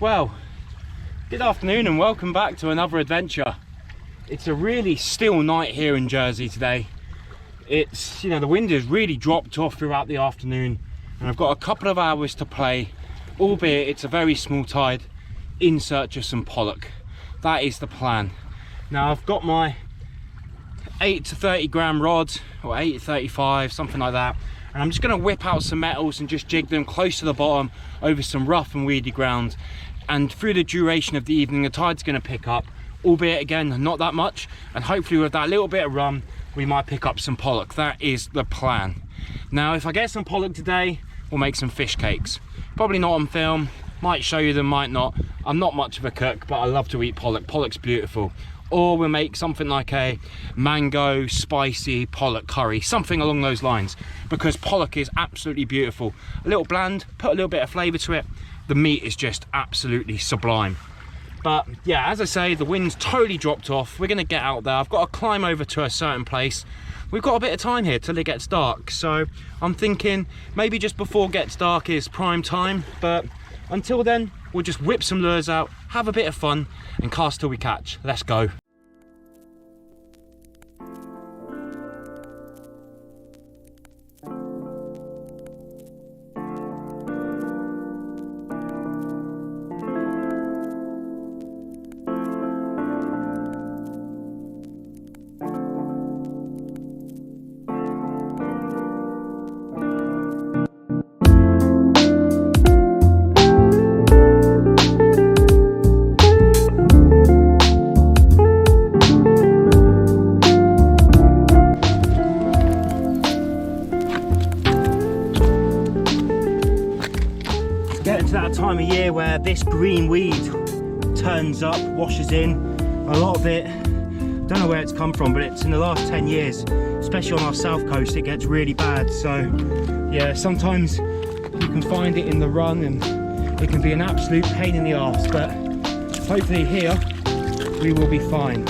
Well, good afternoon and welcome back to another adventure. It's a really still night here in Jersey today. It's, the wind has really dropped off throughout the afternoon and I've got a couple of hours to play, albeit it's a very small tide, in search of some pollock. That is the plan. Now I've got my 8 to 30 gram rod, or 8 to 35, something like that. And I'm just going to whip out some metals and just jig them close to the bottom over some rough and weedy ground. And through the duration of the evening, the tide's going to pick up, albeit again, not that much. And hopefully with that little bit of run, we might pick up some pollock. That is the plan. Now, if I get some pollock today, we'll make some fish cakes. Probably not on film, might show you them, might not. I'm not much of a cook, but I love to eat pollock. Pollock's beautiful. Or we'll make something like a mango spicy pollock curry, something along those lines, because pollock is absolutely beautiful. A little bland, put a little bit of flavour to it. The meat is just absolutely sublime. But yeah, as I say, the wind's totally dropped off. We're going to get out there. I've got to climb over to a certain place. We've got a bit of time here till it gets dark, so I'm thinking maybe just before it gets dark is prime time, but until then we'll just whip some lures out, have a bit of fun and cast till we catch. Let's go. Time of year where this green weed turns up, washes in. A lot of it, don't know where it's come from, but it's in the last 10 years, especially on our south coast, it gets really bad. So yeah, sometimes you can find it in the run and it can be an absolute pain in the arse, but hopefully here we will be fine.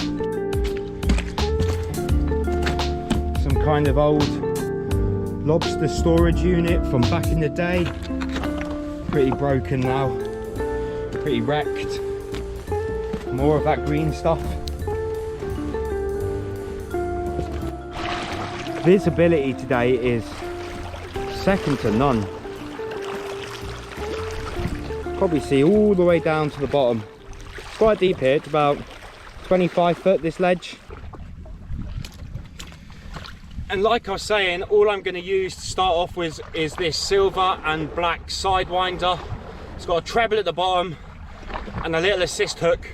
Some kind of old lobster storage unit from back in the day. Pretty broken now, pretty wrecked. More of that green stuff. Visibility today is second to none. Probably see all the way down to the bottom. It's quite deep here, it's about 25 foot this ledge. And like I was saying, all I'm going to use to start off with is this silver and black Sidewinder. It's got a treble at the bottom and a little assist hook,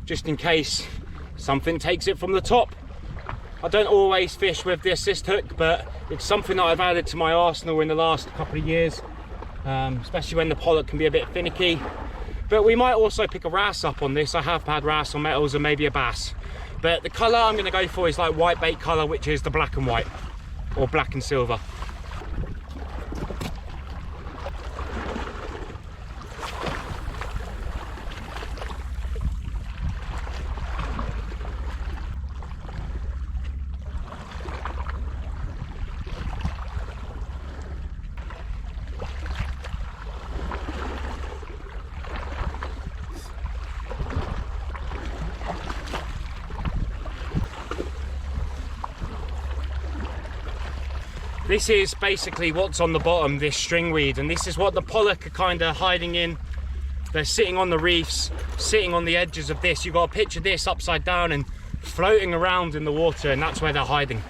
just in case something takes it from the top. I don't always fish with the assist hook, but it's something that I've added to my arsenal in the last couple of years, especially when the pollock can be a bit finicky. But we might also pick a wrasse up on this. I have had wrasse on metals and maybe a bass. But the colour I'm going to go for is like white bait colour, which is the black and white, or black and silver. This is basically what's on the bottom, this stringweed, and this is what the pollock are kind of hiding in. They're sitting on the reefs, sitting on the edges of this. You've got to picture this upside down and floating around in the water, and that's where they're hiding.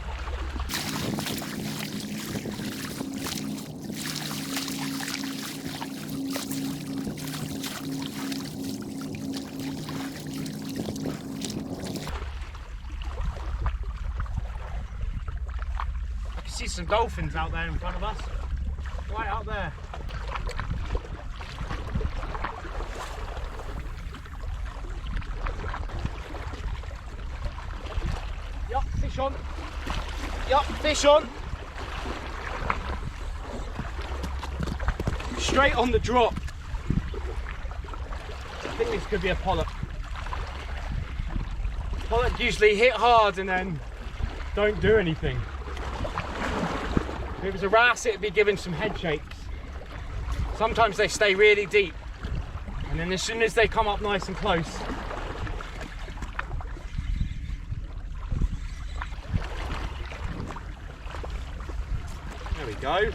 See some dolphins out there in front of us, right up there. Yup, fish on. Yup, fish on. Straight on the drop. I think this could be a pollock. Pollock usually hit hard and then don't do anything. If it was a wrasse, it'd be giving some head shakes. Sometimes they stay really deep And then as soon as they come up nice and close, there we go.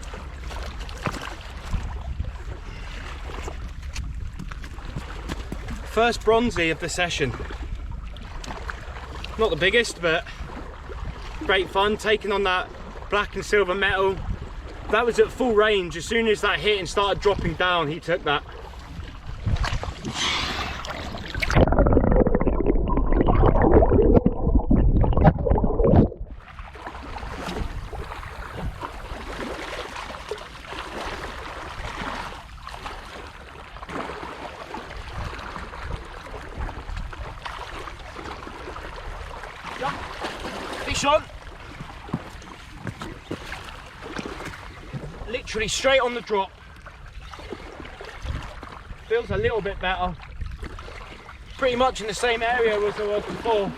First bronzy of the session. Not the biggest, but great fun taking on that black and silver metal. That was at full range. As soon as that hit and started dropping down, he took that. Fish on. Literally straight on the drop. Feels a little bit better. Pretty much in the same area as I was before.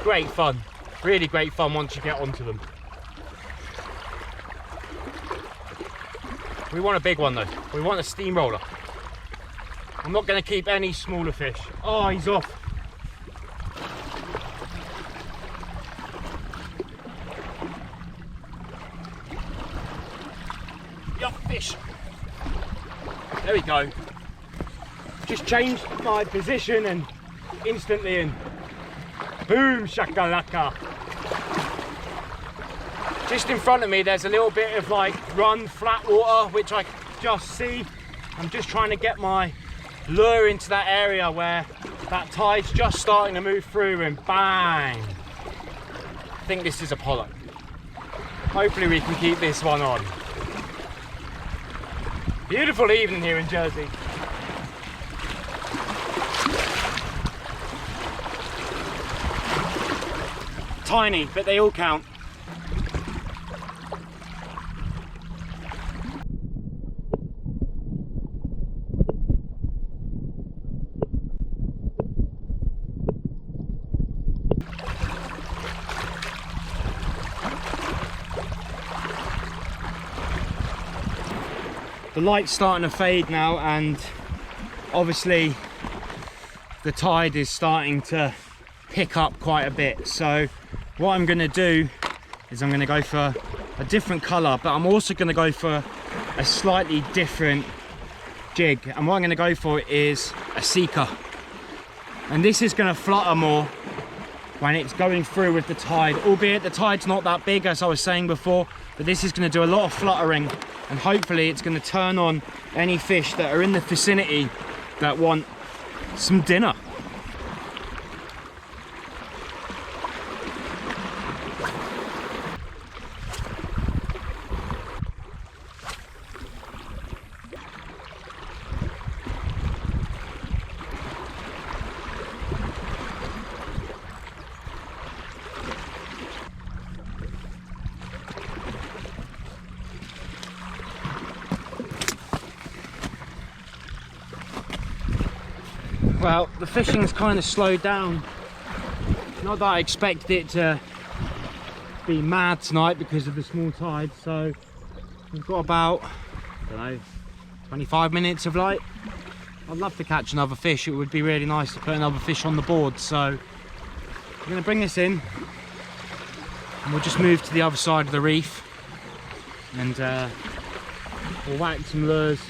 Great fun. Really great fun once you get onto them. We want a big one though. We want a steamroller. I'm not going to keep any smaller fish. Oh, he's off. Fish. There we go. Just changed my position and instantly in. Boom shakalaka. Just in front of me there's a little bit of like run flat water which I can just see. I'm just trying to get my lure into that area where that tide's just starting to move through and bang. I think this is a pollock. Hopefully we can keep this one on. Beautiful evening here in Jersey. Tiny, but they all count. The light's starting to fade now and obviously the tide is starting to pick up quite a bit. So what I'm going to do is I'm going to go for a different colour, but I'm also going to go for a slightly different jig. And what I'm going to go for is a seeker. And this is going to flutter more when it's going through with the tide, albeit the tide's not that big as I was saying before, but this is going to do a lot of fluttering. And hopefully it's going to turn on any fish that are in the vicinity that want some dinner. Well, the fishing's kind of slowed down. Not that I expected it to be mad tonight because of the small tide, so we've got about, I don't know, 25 minutes of light. I'd love to catch another fish. It would be really nice to put another fish on the board, so I'm going to bring this in and we'll just move to the other side of the reef and we'll whack some lures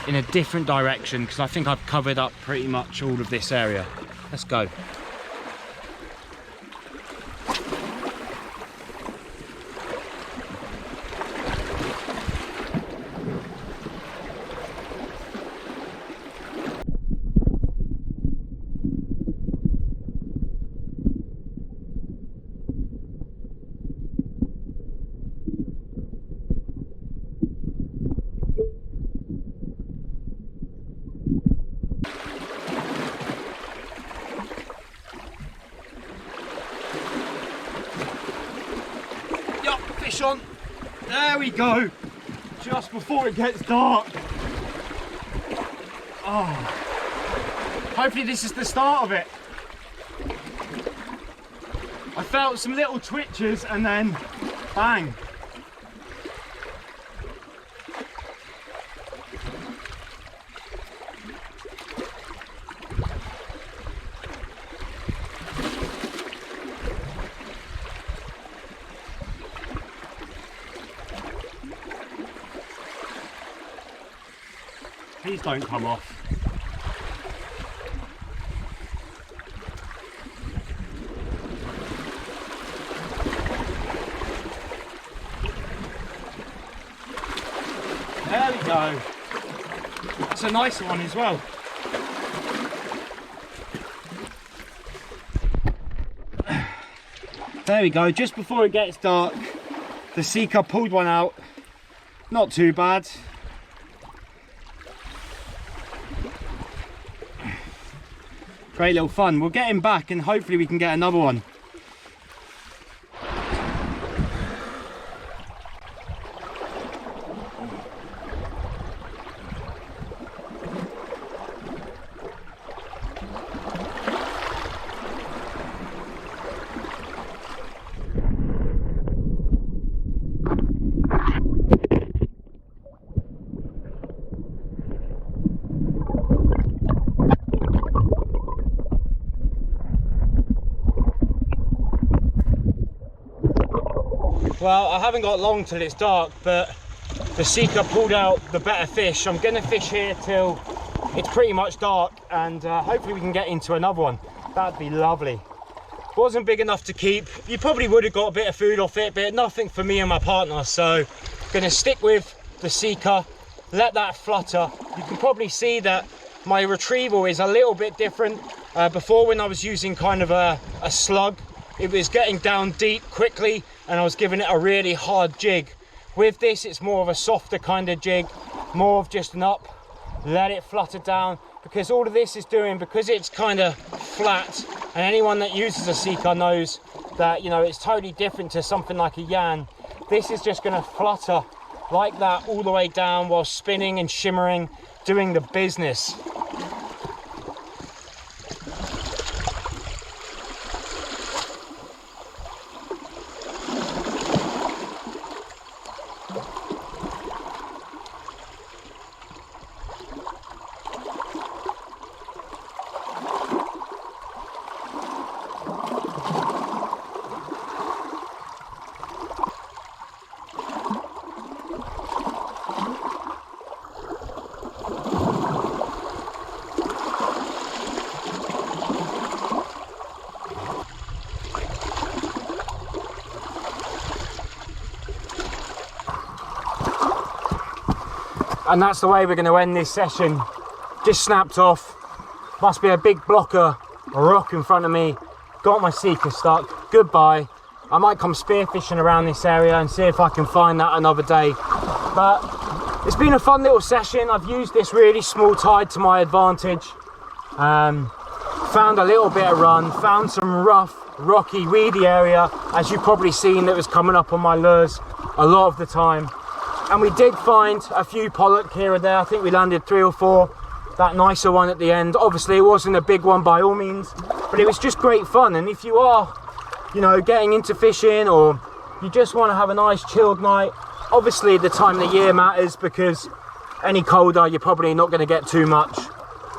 in a different direction because I think I've covered up pretty much all of this area. Let's go. Fish on. There we go. Just before it gets dark. Oh. Hopefully this is the start of it. I felt some little twitches and then bang. Please don't come off. There we go. That's a nicer one as well. There we go, just before it gets dark, the seeker pulled one out. Not too bad. Great little fun. We'll get him back and hopefully we can get another one. Well, I haven't got long till it's dark, but the seeker pulled out the better fish. I'm gonna fish here till it's pretty much dark, and hopefully we can get into another one. That'd be lovely. Wasn't big enough to keep. You probably would have got a bit of food off it, but nothing for me and my partner. So gonna stick with the seeker, let that flutter. You can probably see that my retrieval is a little bit different. Before, when I was using kind of a slug, it was getting down deep quickly and I was giving it a really hard jig. With this, it's more of a softer kind of jig, more of just an up, let it flutter down, because all of this is doing, because it's kind of flat, and anyone that uses a seeker knows that, you know, it's totally different to something like a yan. This is just going to flutter like that all the way down while spinning and shimmering, doing the business. And that's the way we're going to end this session. Just snapped off. Must be a big blocker rock in front of me. Got my seeker stuck. Goodbye. I might come spearfishing around this area and see if I can find that another day. But it's been a fun little session. I've used this really small tide to my advantage. Found a little bit of run. Found some rough, rocky, weedy area, as you've probably seen, that was coming up on my lures a lot of the time. And we did find a few pollock here and there. I think we landed 3 or 4. That nicer one at the end. Obviously, it wasn't a big one by all means, but it was just great fun. And if you are, you know, getting into fishing, or you just want to have a nice chilled night, obviously the time of the year matters, because any colder, you're probably not going to get too much.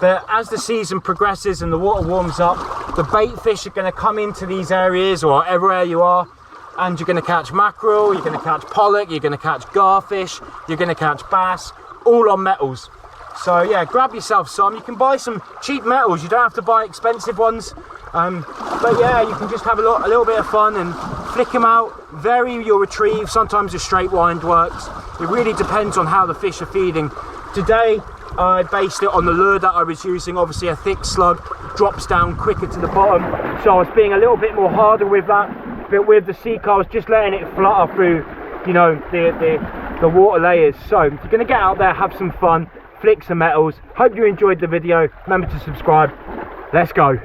But as the season progresses and the water warms up, the bait fish are going to come into these areas, or everywhere you are, and you're going to catch mackerel, you're going to catch pollock, you're going to catch garfish, you're going to catch bass, all on metals. So yeah, grab yourself some. You can buy some cheap metals, you don't have to buy expensive ones. But yeah, you can just have a little bit of fun and flick them out, vary your retrieve. Sometimes a straight wind works. It really depends on how the fish are feeding. Today, I based it on the lure that I was using. Obviously a thick slug drops down quicker to the bottom, so I was being a little bit more harder with that. But with the seeker, I was just letting it flutter through, you know, the water layers. So if you're going to get out there, have some fun, flick some metals. Hope you enjoyed the video. Remember to subscribe. Let's go.